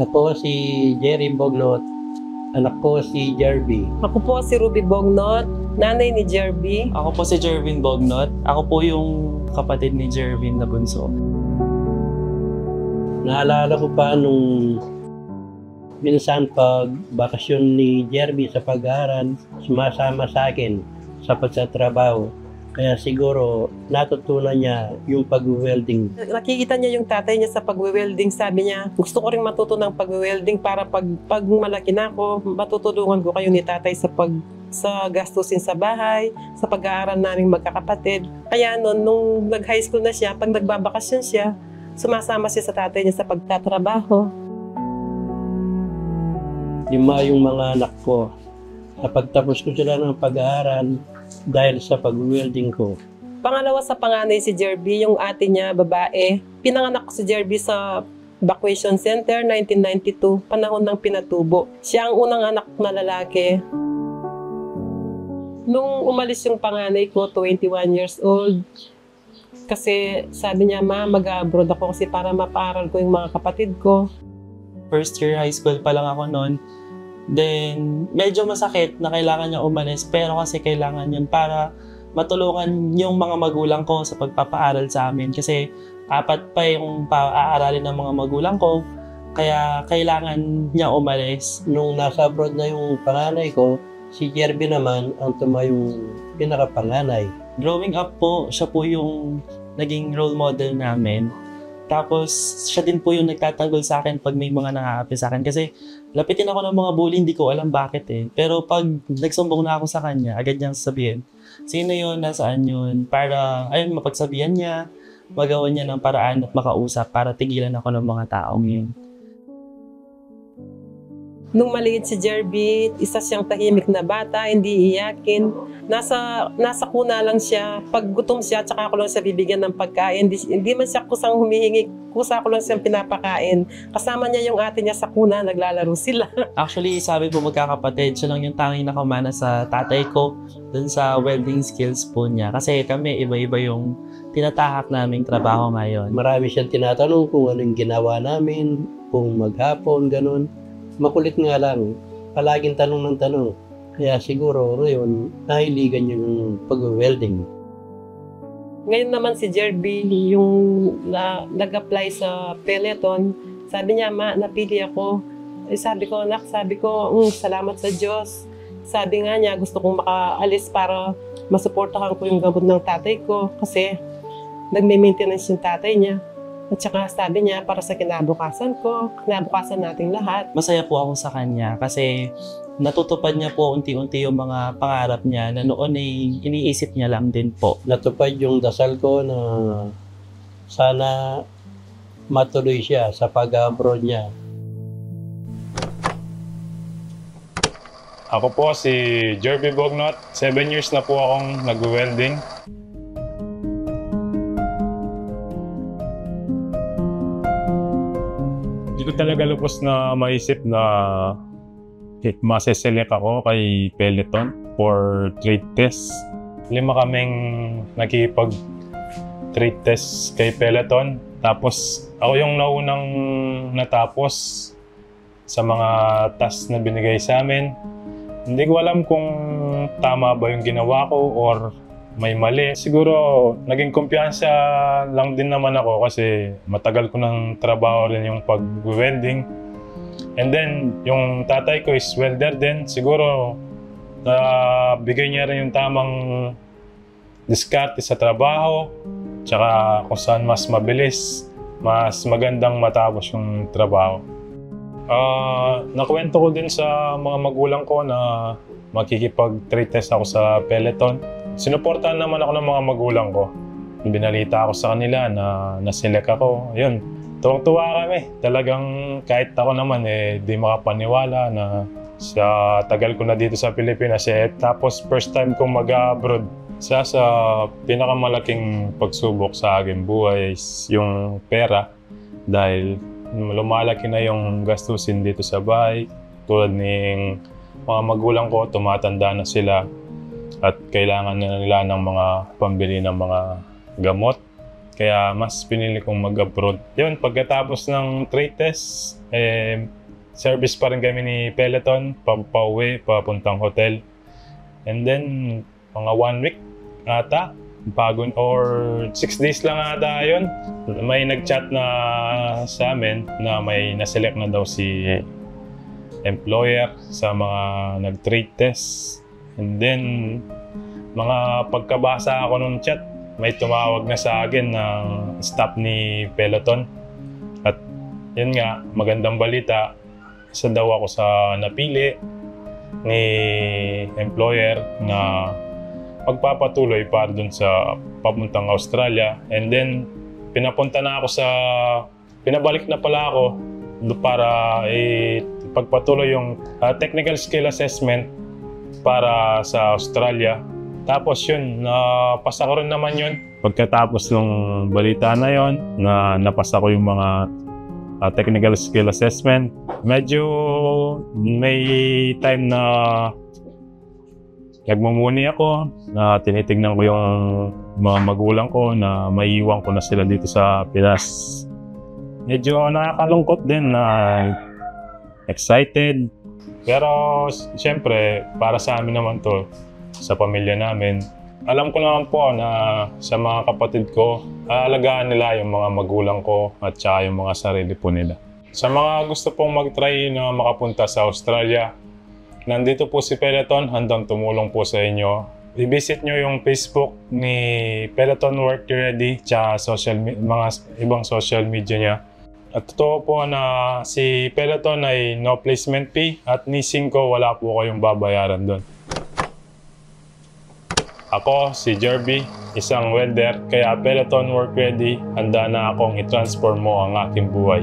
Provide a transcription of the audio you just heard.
Ako si Jerry Bognot, anak ko si Jerby. Ako po si Ruby Bognot, nanay ni Jerby. Ako po si Jervin Bognot. Ako po yung kapatid ni Jervin na bunso. Naalala ko pa nung minsan pag bakasyon ni Jerby sa pag-aaral, sumasama sa akin sa pagtatrabaho. Kaya siguro natutunan niya yung pag-welding. Nakikita niya yung tatay niya sa pag-welding. Sabi niya, gusto ko rin matuto ng pag-welding para pag malaki na ako, matutulungan ko kayo ni tatay sa gastusin sa bahay, sa pag-aaral naming magkakapatid. Kaya nung nag-high school na siya, pag nagbabakasyon siya, sumasama siya sa tatay niya sa pagtatrabaho. 5 yung mga anak ko. Napagtapos ko sila ng pag-aaral dahil sa pag-welding ko. Pangalawa sa panganay si Jerby, yung ate niya, babae. Pinanganak ko si Jerby sa Evacuation Center, 1992, panahon ng pinatubo. Siya ang unang anak na lalaki. Nung umalis yung panganay ko, 21 years old, kasi sabi niya, ma, mag-abroad ako kasi para mapaaral ko yung mga kapatid ko. First year high school pa lang ako noon. Then, medyo masakit na kailangan niya umalis, pero kasi kailangan yun para matulungan yung mga magulang ko sa pagpapaaral sa amin. Kasi 4 pa yung paaaralin ng mga magulang ko, kaya kailangan niya umalis. Nung nasa abroad na yung panganay ko, si Jerby naman ang tumayong pinakapanganay. Growing up po, siya po yung naging role model namin. Tapos, siya din po yung nagtatanggol sa akin pag may mga nangaapi sa akin. Kasi, lapitin ako ng mga bully, hindi ko alam bakit eh. Pero pag nagsumbong na ako sa kanya, agad niyang sabihin, sino yun, nasaan yun? Para, ayun, mapagsabihan niya, magawan niya ng paraan at makausap para tigilan ako ng mga taong yun. Nung maliit si Jerby, isa siyang tahimik na bata, hindi iyakin. Nasa kuna lang siya. Pag gutom siya, tsaka ako lang siya bibigyan ng pagkain. Hindi man siya kusang humihingi, kusa ko lang siyang pinapakain. Kasama niya yung ate niya sa kuna, naglalaro sila. Actually, sabi po magkakapatid, siya lang yung tanging nakamana sa tatay ko dun sa welding skills po niya. Kasi kami, iba-iba yung tinatahak naming trabaho ngayon. Marami siyang tinatanong kung anong ginawa namin, kung maghapon, ganun. Makulit nga lang, palaging tanong ng tanong. Kaya siguro ngayon, nahiligan yung pag-welding. Ngayon naman si Jerby, yung nag-apply sa Peloton, sabi niya, ma, napili ako. Sabi ko, anak, salamat sa Diyos. Sabi nga niya, gusto kong makaalis para masuportahan ko yung gamot ng tatay ko kasi nagme-maintenance yung tatay niya. At saka sabi niya, para sa kinabukasan ko, kinabukasan nating lahat. Masaya po ako sa kanya kasi natutupad niya po unti-unti yung mga pangarap niya na noon ay iniisip niya lang din po. Natupad yung dasal ko na sana matuloy siya sa pag-abroad niya. Ako po si Jerby Bognot. 7 years na po akong nag-welding. Hindi ko talaga lubos na maisip na maseselect ako kay Peloton for trade test. 5 kaming nakipag-trade test kay Peloton. Tapos ako yung naunang natapos sa mga task na binigay sa amin. Hindi ko alam kung tama ba yung ginawa ko or may mali. Siguro naging kumpiyansa lang din naman ako kasi matagal ko ng trabaho rin yung pag-welding. And then yung tatay ko is welder din. Siguro bigay niya rin yung tamang diskarte sa trabaho. Tsaka kung saan mas mabilis, mas magandang matapos yung trabaho. Nakwento ko din sa mga magulang ko na makikipag-trade test ako sa Peloton. Sinuportahan naman ako ng mga magulang ko. Binalita ako sa kanila na naselect ako. Ayun, tuwang-tuwa kami. Talagang kahit ako naman di makapaniwala na sa tagal ko na dito sa Pilipinas tapos first time kong mag-abroad. Sa pinakamalaking pagsubok sa aking buhay is yung pera dahil lumalaki na yung gastusin dito sa bahay. Tulad ng mga magulang ko, tumatanda na sila at kailangan na nila ng mga pambili ng mga gamot. Kaya mas pinili kong mag-abroad. Yun, pagkatapos ng trade test, service pa rin kami ni Peloton, pauwi, papuntang hotel. And then, mga 1 week ata, bago, or 6 days lang ata yun. May nag-chat na sa amin na may naselect na daw si employer sa mga nag-trade test. And then, mga pagkabasa ako nung chat, may tumawag na sa akin ng staff ni Peloton. At yun nga, magandang balita, isa daw ako sa napili ni employer na magpapatuloy para dun sa papuntang Australia. And then, pinabalik na pala ako para pagpatuloy yung technical skill assessment para sa Australia. Tapos yun, napasa ko rin naman yun. Pagkatapos ng balita na yun, napasa ko yung mga technical skill assessment. Medyo may time na nagmumuni ako, na tinitignan ko yung mga magulang ko na maiiwan ko na sila dito sa Pinas. Medyo nakakalungkot din na excited. Pero siyempre, para sa amin naman to, sa pamilya namin. Alam ko naman po na sa mga kapatid ko, aalagaan nila yung mga magulang ko at saka yung mga sarili po nila. Sa mga gusto pong mag-try na makapunta sa Australia, nandito po si Peloton, handang tumulong po sa inyo. I-visit nyo yung Facebook ni Peloton Work Ready tsaka mga ibang social media niya. At totoo po na si Peloton ay no placement fee at ni Cinco wala po kayong babayaran doon. Ako, si Jerby, isang welder, kaya Peloton Work Ready, handa na akong i-transform mo ang aking buhay.